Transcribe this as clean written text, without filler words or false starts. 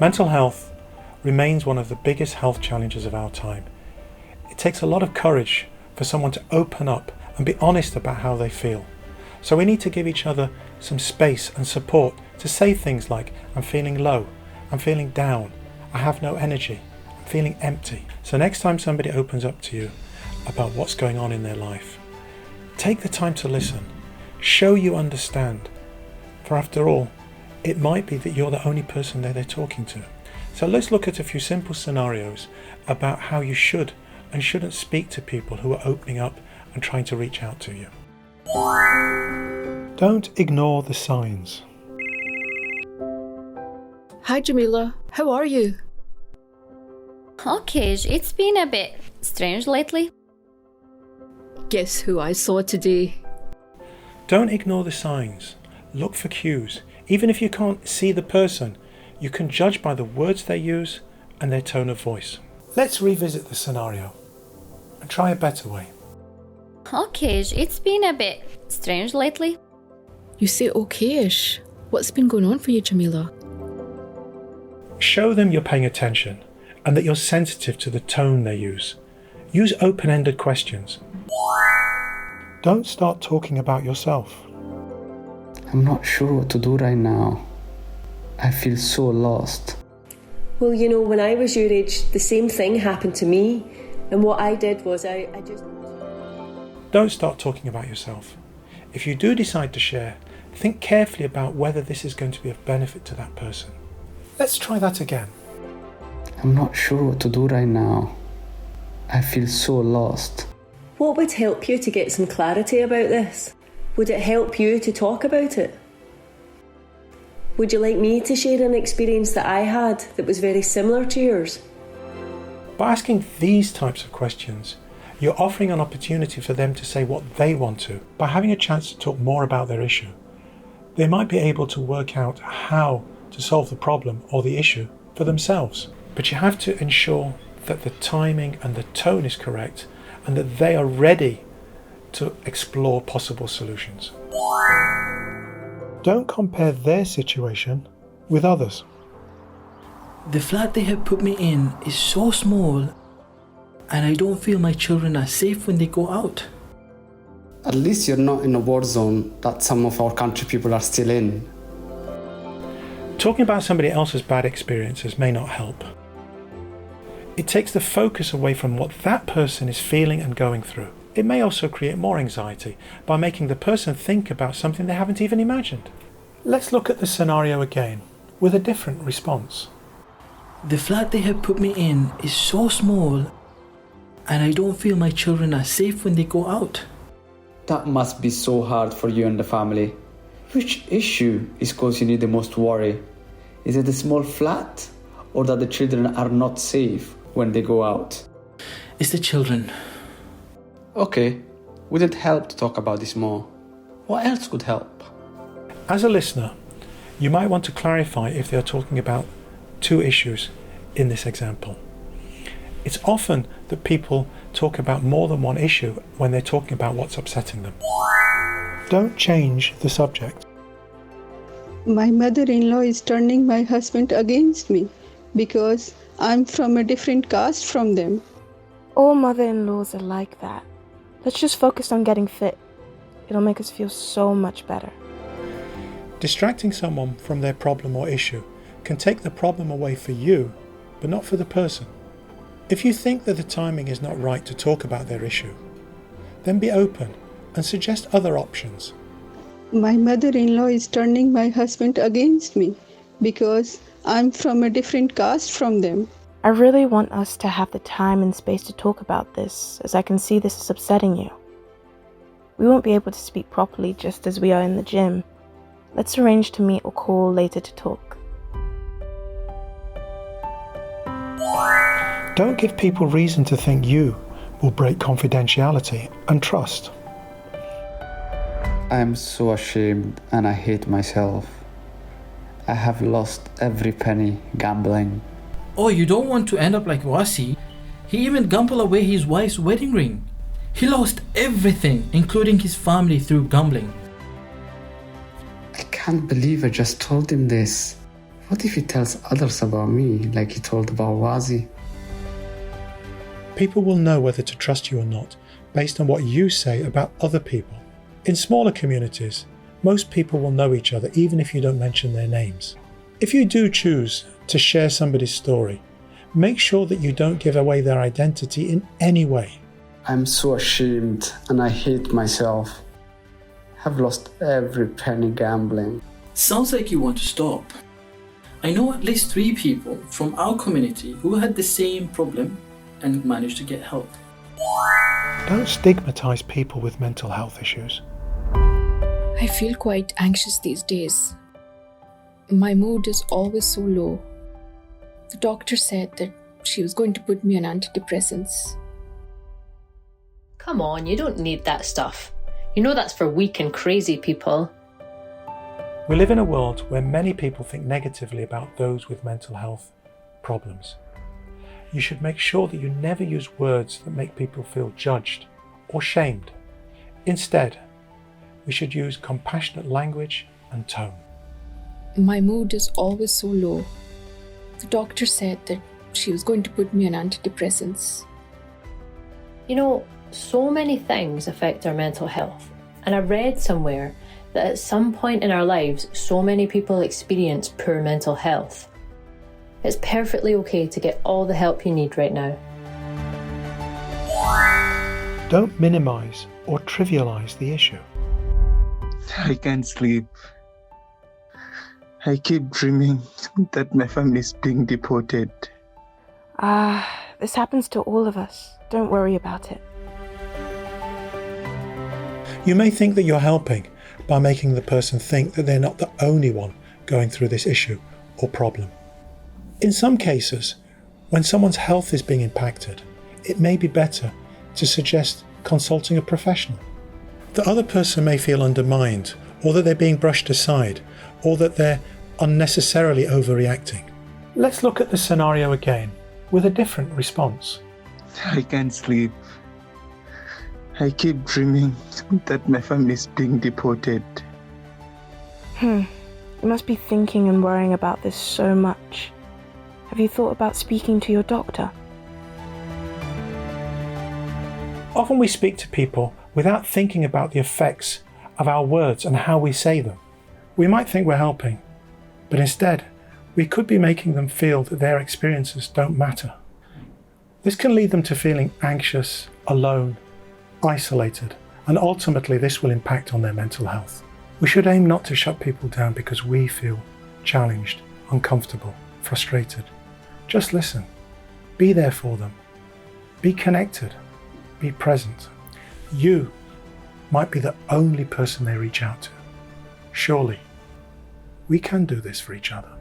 Mental health remains one of the biggest health challenges of our time. It takes a lot of courage for someone to open up and be honest about how they feel. So we need to give each other some space and support to say things like, I'm feeling low, I'm feeling down, I have no energy, I'm feeling empty. So next time somebody opens up to you about what's going on in their life, take the time to listen, show you understand. For after all, it might be that you're the only person they're talking to. So let's look at a few simple scenarios about how you should and shouldn't speak to people who are opening up and trying to reach out to you. Don't ignore the signs. Hi Jamila, how are you? Okay, it's been a bit strange lately. Guess who I saw today? Don't ignore the signs. Look for cues. Even if you can't see the person, you can judge by the words they use and their tone of voice. Let's revisit the scenario and try a better way. Okay, it's been a bit strange lately. You say okay-ish. What's been going on for you, Jamila? Show them you're paying attention and that you're sensitive to the tone they use. Use open-ended questions. Don't start talking about yourself. I'm not sure what to do right now. I feel so lost. Well, you know, when I was your age, the same thing happened to me. And what I did was I just... Don't start talking about yourself. If you do decide to share, think carefully about whether this is going to be of benefit to that person. Let's try that again. I'm not sure what to do right now. I feel so lost. What would help you to get some clarity about this? Would it help you to talk about it? Would you like me to share an experience that I had that was very similar to yours? By asking these types of questions, you're offering an opportunity for them to say what they want to. By having a chance to talk more about their issue, they might be able to work out how to solve the problem or the issue for themselves. But you have to ensure that the timing and the tone is correct and that they are ready to explore possible solutions. Don't compare their situation with others. The flat they have put me in is so small and I don't feel my children are safe when they go out. At least you're not in a war zone that some of our country people are still in. Talking about somebody else's bad experiences may not help. It takes the focus away from what that person is feeling and going through. It may also create more anxiety by making the person think about something they haven't even imagined. Let's look at the scenario again with a different response. The flat they have put me in is so small and I don't feel my children are safe when they go out. That must be so hard for you and the family. Which issue is causing you the most worry? Is it the small flat or that the children are not safe when they go out? It's the children. Okay, would it help to talk about this more? What else could help? As a listener, you might want to clarify if they are talking about two issues in this example. It's often that people talk about more than one issue when they're talking about what's upsetting them. Don't change the subject. My mother-in-law is turning my husband against me because I'm from a different caste from them. All mother-in-laws are like that. Let's just focus on getting fit. It'll make us feel so much better. Distracting someone from their problem or issue can take the problem away for you, but not for the person. If you think that the timing is not right to talk about their issue, then be open and suggest other options. My mother-in-law is turning my husband against me because I'm from a different caste from them. I really want us to have the time and space to talk about this, as I can see this is upsetting you. We won't be able to speak properly just as we are in the gym. Let's arrange to meet or call later to talk. Don't give people reason to think you will break confidentiality and trust. I am so ashamed and I hate myself. I have lost every penny gambling. Oh, you don't want to end up like Wasi. He even gambled away his wife's wedding ring. He lost everything, including his family, through gambling. I can't believe I just told him this. What if he tells others about me, like he told about Wazi? People will know whether to trust you or not based on what you say about other people. In smaller communities, most people will know each other even if you don't mention their names. If you do choose to share somebody's story, make sure that you don't give away their identity in any way. I'm so ashamed and I hate myself. I've lost every penny gambling. Sounds like you want to stop. I know at least 3 people from our community who had the same problem and managed to get help. Don't stigmatize people with mental health issues. I feel quite anxious these days. My mood is always so low. The doctor said that she was going to put me on antidepressants. Come on, you don't need that stuff. You know that's for weak and crazy people. We live in a world where many people think negatively about those with mental health problems. You should make sure that you never use words that make people feel judged or shamed. Instead, we should use compassionate language and tone. My mood is always so low. The doctor said that she was going to put me on antidepressants. You know, so many things affect our mental health. And I read somewhere that at some point in our lives, so many people experience poor mental health. It's perfectly okay to get all the help you need right now. Don't minimize or trivialize the issue. I can't sleep. I keep dreaming that my family is being deported. This happens to all of us. Don't worry about it. You may think that you're helping by making the person think that they're not the only one going through this issue or problem. In some cases, when someone's health is being impacted, it may be better to suggest consulting a professional. The other person may feel undermined, or that they're being brushed aside, or that they're unnecessarily overreacting. Let's look at the scenario again with a different response. I can't sleep. I keep dreaming that my family is being deported. You must be thinking and worrying about this so much. Have you thought about speaking to your doctor? Often we speak to people without thinking about the effects of our words and how we say them. We might think we're helping, but instead, we could be making them feel that their experiences don't matter. This can lead them to feeling anxious, alone, isolated, and ultimately this will impact on their mental health. We should aim not to shut people down because we feel challenged, uncomfortable, frustrated. Just listen. Be there for them. Be connected. Be present. You might be the only person they reach out to. Surely, we can do this for each other.